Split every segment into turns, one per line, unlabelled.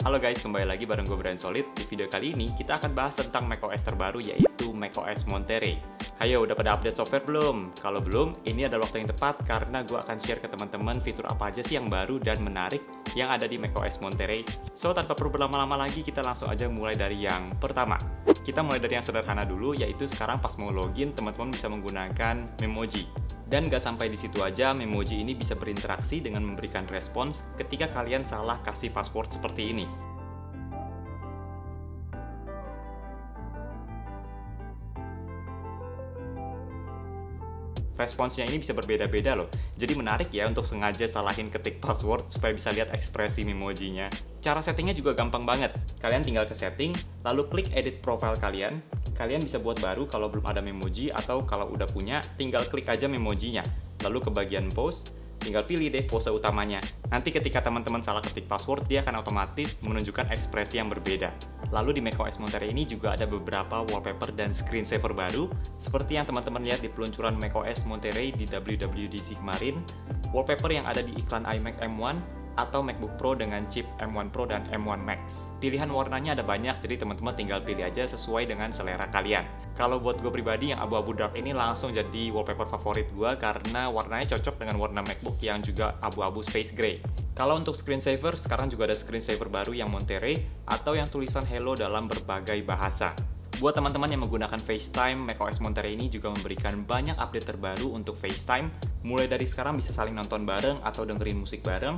Halo guys, kembali lagi bareng gue Brian Solid. Di video kali ini kita akan bahas tentang macOS terbaru yaitu macOS Monterey. Hayo, udah pada update software belum? Kalau belum, ini adalah waktu yang tepat karena gue akan share ke teman-teman fitur apa aja sih yang baru dan menarik yang ada di macOS Monterey. So, tanpa perlu berlama-lama lagi, kita langsung aja mulai dari yang pertama. Kita mulai dari yang sederhana dulu, yaitu sekarang pas mau login, teman-teman bisa menggunakan Memoji. Dan gak sampai di situ aja, Memoji ini bisa berinteraksi dengan memberikan respons ketika kalian salah kasih password seperti ini. Responsnya ini bisa berbeda-beda loh. Jadi menarik ya untuk sengaja salahin ketik password supaya bisa lihat ekspresi Memojinya. Cara settingnya juga gampang banget. Kalian tinggal ke setting, lalu klik edit profile kalian. Kalian bisa buat baru kalau belum ada Memoji, atau kalau udah punya, tinggal klik aja Memojinya. Lalu ke bagian post, tinggal pilih deh pose utamanya. Nanti ketika teman-teman salah ketik password, dia akan otomatis menunjukkan ekspresi yang berbeda. Lalu di macOS Monterey ini juga ada beberapa wallpaper dan screensaver baru, seperti yang teman-teman lihat di peluncuran macOS Monterey di WWDC kemarin, wallpaper yang ada di iklan iMac M1, atau MacBook Pro dengan chip M1 Pro dan M1 Max. Pilihan warnanya ada banyak, jadi teman-teman tinggal pilih aja sesuai dengan selera kalian. Kalau buat gue pribadi, yang abu-abu dark ini langsung jadi wallpaper favorit gue karena warnanya cocok dengan warna MacBook yang juga abu-abu space gray. Kalau untuk screensaver, sekarang juga ada screensaver baru yang Monterey atau yang tulisan Hello dalam berbagai bahasa. Buat teman-teman yang menggunakan FaceTime, macOS Monterey ini juga memberikan banyak update terbaru untuk FaceTime. Mulai dari sekarang bisa saling nonton bareng atau dengerin musik bareng,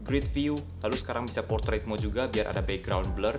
grid view, lalu sekarang bisa portrait mode juga biar ada background blur.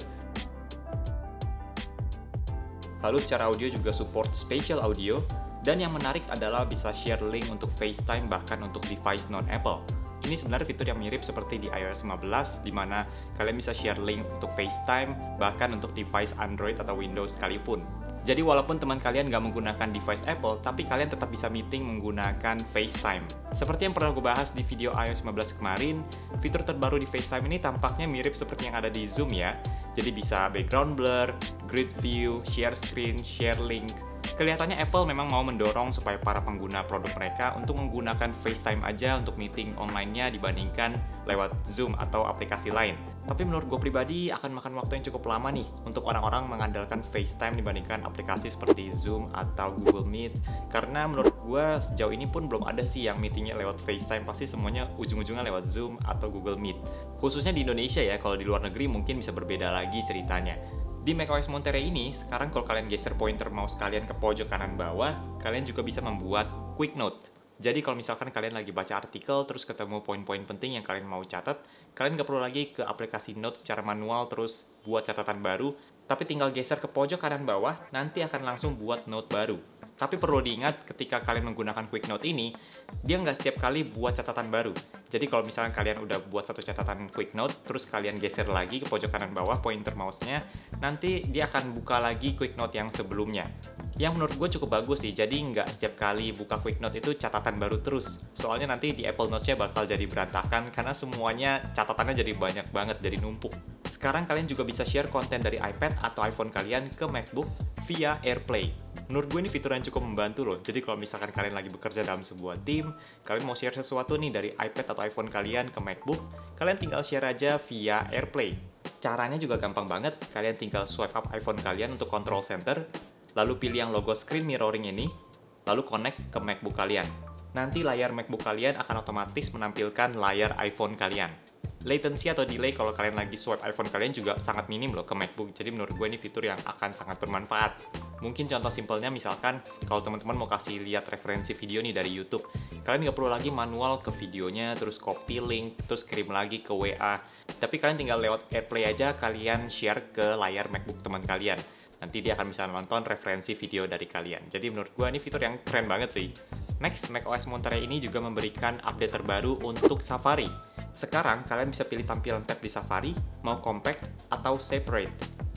Lalu secara audio juga support spatial audio, dan yang menarik adalah bisa share link untuk FaceTime bahkan untuk device non-Apple. Ini sebenarnya fitur yang mirip seperti di iOS 15, di mana kalian bisa share link untuk FaceTime bahkan untuk device Android atau Windows sekalipun. Jadi walaupun teman kalian nggak menggunakan device Apple, tapi kalian tetap bisa meeting menggunakan FaceTime. Seperti yang pernah gue bahas di video iOS 15 kemarin, fitur terbaru di FaceTime ini tampaknya mirip seperti yang ada di Zoom ya. Jadi bisa background blur, grid view, share screen, share link. Kelihatannya Apple memang mau mendorong supaya para pengguna produk mereka untuk menggunakan FaceTime aja untuk meeting online-nya dibandingkan lewat Zoom atau aplikasi lain. Tapi menurut gue pribadi akan makan waktu yang cukup lama nih untuk orang-orang mengandalkan FaceTime dibandingkan aplikasi seperti Zoom atau Google Meet. Karena menurut gue sejauh ini pun belum ada sih yang meetingnya lewat FaceTime, pasti semuanya ujung-ujungnya lewat Zoom atau Google Meet. Khususnya di Indonesia ya, kalau di luar negeri mungkin bisa berbeda lagi ceritanya. Di macOS Monterey ini, sekarang kalau kalian geser pointer mouse kalian ke pojok kanan bawah, kalian juga bisa membuat quick note. Jadi kalau misalkan kalian lagi baca artikel, terus ketemu poin-poin penting yang kalian mau catat, kalian nggak perlu lagi ke aplikasi notes secara manual terus buat catatan baru, tapi tinggal geser ke pojok kanan bawah, nanti akan langsung buat note baru. Tapi perlu diingat ketika kalian menggunakan quick note ini, dia nggak setiap kali buat catatan baru. Jadi kalau misalnya kalian udah buat satu catatan quick note, terus kalian geser lagi ke pojok kanan bawah pointer mouse-nya, nanti dia akan buka lagi quick note yang sebelumnya. Yang menurut gue cukup bagus sih, jadi nggak setiap kali buka quick note itu catatan baru terus. Soalnya nanti di Apple Notes-nya bakal jadi berantakan, karena semuanya catatannya jadi banyak banget, jadi numpuk. Sekarang kalian juga bisa share konten dari iPad atau iPhone kalian ke MacBook via AirPlay. Menurut gue ini fitur yang cukup membantu loh. Jadi kalau misalkan kalian lagi bekerja dalam sebuah tim, kalian mau share sesuatu nih dari iPad atau iPhone kalian ke MacBook, kalian tinggal share aja via AirPlay. Caranya juga gampang banget. Kalian tinggal swipe up iPhone kalian untuk control center, lalu pilih yang logo screen mirroring ini, lalu connect ke MacBook kalian. Nanti layar MacBook kalian akan otomatis menampilkan layar iPhone kalian. Latency atau delay kalau kalian lagi swipe iPhone kalian juga sangat minim loh ke MacBook. Jadi menurut gue ini fitur yang akan sangat bermanfaat. Mungkin contoh simpelnya misalkan kalau teman-teman mau kasih lihat referensi video nih dari YouTube, kalian nggak perlu lagi manual ke videonya, terus copy link, terus kirim lagi ke WA. Tapi kalian tinggal lewat AirPlay aja, kalian share ke layar MacBook teman kalian. Nanti dia akan bisa nonton referensi video dari kalian. Jadi menurut gue ini fitur yang keren banget sih. Next, macOS Monterey ini juga memberikan update terbaru untuk Safari. Sekarang kalian bisa pilih tampilan tab di Safari, mau compact atau separate.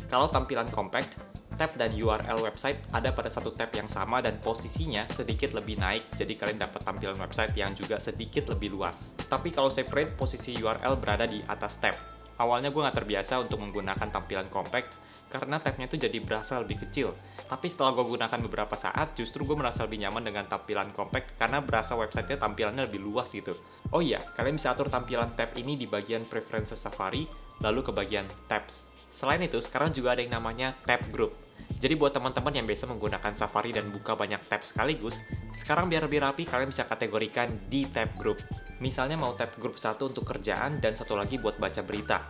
Kalau tampilan compact, tab dan URL website ada pada satu tab yang sama dan posisinya sedikit lebih naik, jadi kalian dapat tampilan website yang juga sedikit lebih luas. Tapi kalau separate, posisi URL berada di atas tab. Awalnya gue nggak terbiasa untuk menggunakan tampilan compact, karena tabnya itu jadi berasa lebih kecil. Tapi setelah gue gunakan beberapa saat, justru gue merasa lebih nyaman dengan tampilan compact karena berasa websitenya tampilannya lebih luas gitu. Oh iya, kalian bisa atur tampilan tab ini di bagian Preferences Safari, lalu ke bagian Tabs. Selain itu, sekarang juga ada yang namanya Tab Group. Jadi buat teman-teman yang biasa menggunakan Safari dan buka banyak tab sekaligus, sekarang biar lebih rapi kalian bisa kategorikan di tab group. Misalnya mau tab group 1 untuk kerjaan dan satu lagi buat baca berita.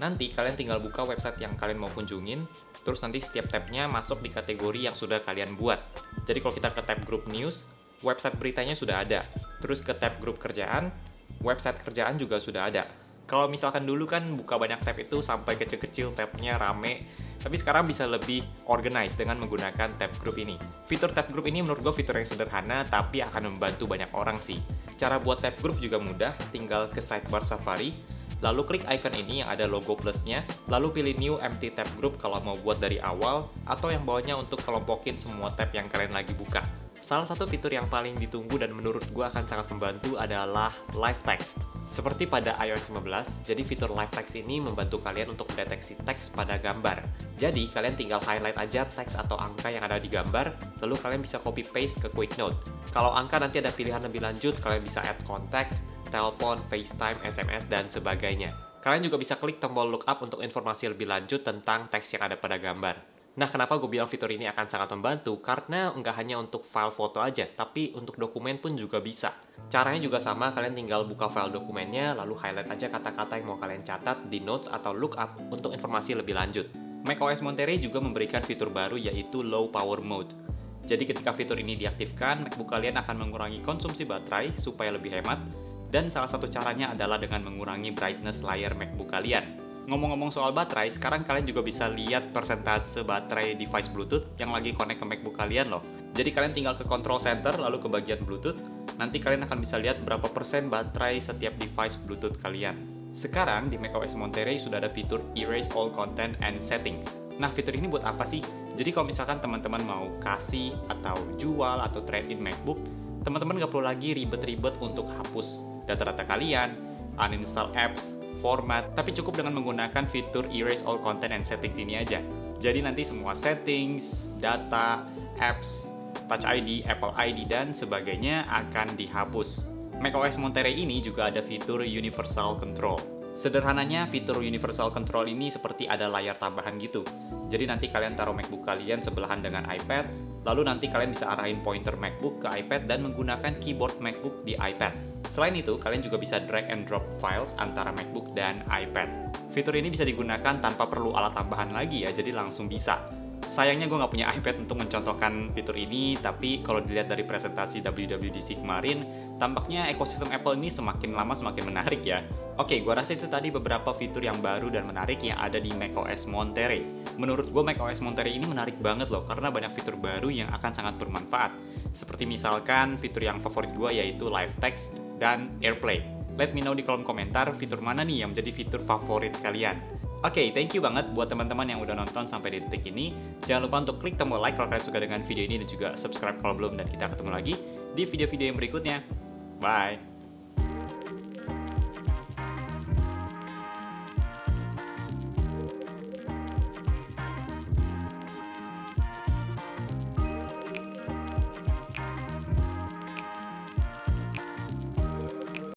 Nanti kalian tinggal buka website yang kalian mau kunjungin, terus nanti setiap tabnya masuk di kategori yang sudah kalian buat. Jadi kalau kita ke tab group news, website beritanya sudah ada. Terus ke tab group kerjaan, website kerjaan juga sudah ada. Kalau misalkan dulu kan buka banyak tab itu sampai kecil-kecil tabnya rame, tapi sekarang bisa lebih organized dengan menggunakan tab group ini. Fitur tab group ini menurut gue fitur yang sederhana, tapi akan membantu banyak orang sih. Cara buat tab group juga mudah, tinggal ke sidebar Safari, lalu klik icon ini yang ada logo plusnya, lalu pilih New Empty Tab Group kalau mau buat dari awal, atau yang bawahnya untuk kelompokin semua tab yang kalian lagi buka. Salah satu fitur yang paling ditunggu dan menurut gue akan sangat membantu adalah Live Text. Seperti pada iOS 15, jadi fitur Live Text ini membantu kalian untuk mendeteksi teks pada gambar. Jadi, kalian tinggal highlight aja teks atau angka yang ada di gambar, lalu kalian bisa copy-paste ke Quick Note. Kalau angka nanti ada pilihan lebih lanjut, kalian bisa add contact, telepon, FaceTime, SMS, dan sebagainya. Kalian juga bisa klik tombol lookup untuk informasi lebih lanjut tentang teks yang ada pada gambar. Nah, kenapa gue bilang fitur ini akan sangat membantu? Karena nggak hanya untuk file foto aja, tapi untuk dokumen pun juga bisa. Caranya juga sama, kalian tinggal buka file dokumennya, lalu highlight aja kata-kata yang mau kalian catat di notes atau lookup untuk informasi lebih lanjut. macOS Monterey juga memberikan fitur baru yaitu Low Power Mode. Jadi ketika fitur ini diaktifkan, MacBook kalian akan mengurangi konsumsi baterai supaya lebih hemat, dan salah satu caranya adalah dengan mengurangi brightness layar MacBook kalian. Ngomong-ngomong soal baterai, sekarang kalian juga bisa lihat persentase baterai device Bluetooth yang lagi connect ke MacBook kalian loh. Jadi kalian tinggal ke Control Center, lalu ke bagian Bluetooth, nanti kalian akan bisa lihat berapa persen baterai setiap device Bluetooth kalian. Sekarang di macOS Monterey sudah ada fitur Erase All Content and Settings. Nah, fitur ini buat apa sih? Jadi kalau misalkan teman-teman mau kasih, atau jual, atau trade-in MacBook, teman-teman nggak perlu lagi ribet-ribet untuk hapus data-data kalian, uninstall apps, format, tapi cukup dengan menggunakan fitur Erase All Content and Settings ini aja. Jadi nanti semua settings, data, apps, Touch ID, Apple ID, dan sebagainya akan dihapus. macOS Monterey ini juga ada fitur Universal Control. Sederhananya, fitur Universal Control ini seperti ada layar tambahan gitu. Jadi nanti kalian taruh MacBook kalian sebelahan dengan iPad, lalu nanti kalian bisa arahin pointer MacBook ke iPad dan menggunakan keyboard MacBook di iPad. Selain itu, kalian juga bisa drag and drop files antara MacBook dan iPad. Fitur ini bisa digunakan tanpa perlu alat tambahan lagi ya, jadi langsung bisa. Sayangnya gue nggak punya iPad untuk mencontohkan fitur ini, tapi kalau dilihat dari presentasi WWDC kemarin, tampaknya ekosistem Apple ini semakin lama semakin menarik ya. Oke, gue rasa itu tadi beberapa fitur yang baru dan menarik yang ada di macOS Monterey. Menurut gue macOS Monterey ini menarik banget loh, karena banyak fitur baru yang akan sangat bermanfaat. Seperti misalkan fitur yang favorit gue yaitu Live Text dan AirPlay. Let me know di kolom komentar fitur mana nih yang menjadi fitur favorit kalian. Oke, thank you banget buat teman-teman yang udah nonton sampai di detik ini. Jangan lupa untuk klik tombol like kalau kalian suka dengan video ini dan juga subscribe kalau belum, dan kita ketemu lagi di video-video yang berikutnya. Bye!